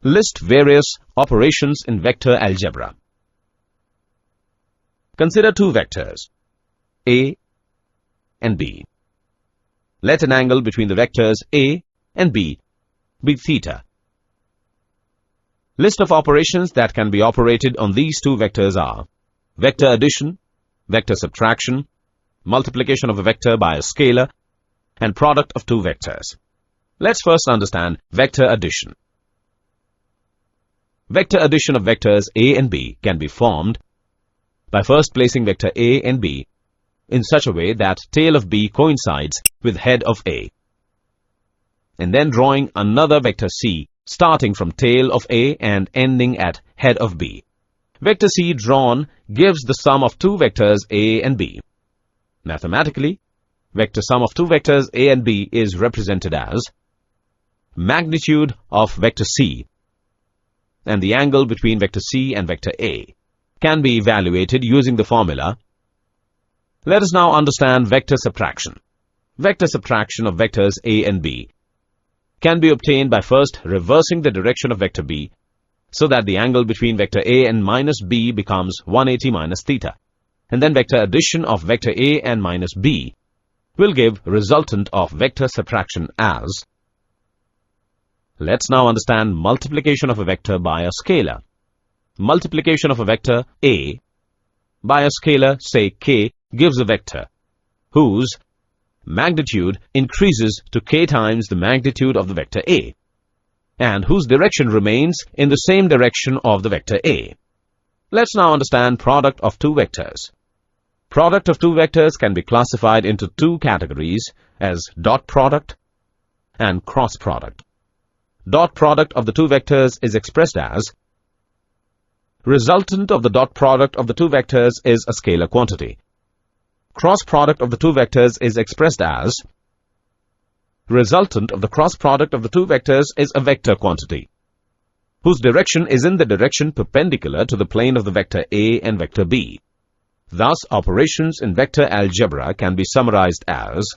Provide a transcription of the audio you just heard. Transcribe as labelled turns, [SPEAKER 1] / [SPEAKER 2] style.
[SPEAKER 1] List various operations in vector algebra. Consider two vectors, A and B. Let an angle between the vectors A and B be theta. List of operations that can be operated on these two vectors are vector addition, vector subtraction, multiplication of a vector by a scalar, and product of two vectors. Let's first understand vector addition. Vector addition of vectors A and B can be formed by first placing vector A and B in such a way that tail of B coincides with head of A, and then drawing another vector C starting from tail of A and ending at head of B. Vector C drawn gives the sum of two vectors A and B. Mathematically, vector sum of two vectors A and B is represented as magnitude of vector C, and the angle between vector C and vector A can be evaluated using the formula. Let us now understand vector subtraction. Vector subtraction of vectors A and B can be obtained by first reversing the direction of vector B so that the angle between vector A and minus B becomes 180 minus theta, and then vector addition of vector A and minus B will give resultant of vector subtraction as. Let's now understand multiplication of a vector by a scalar. Multiplication of a vector A by a scalar, say k, gives a vector whose magnitude increases to k times the magnitude of the vector A, and whose direction remains in the same direction of the vector A. Let's now understand product of two vectors. Product of two vectors can be classified into two categories as dot product and cross product. Dot product of the two vectors is expressed as resultant of the dot product of the two vectors is a scalar quantity. Cross product of the two vectors is expressed as resultant of the cross product of the two vectors is a vector quantity whose direction is in the direction perpendicular to the plane of the vector A and vector B. Thus, operations in vector algebra can be summarized as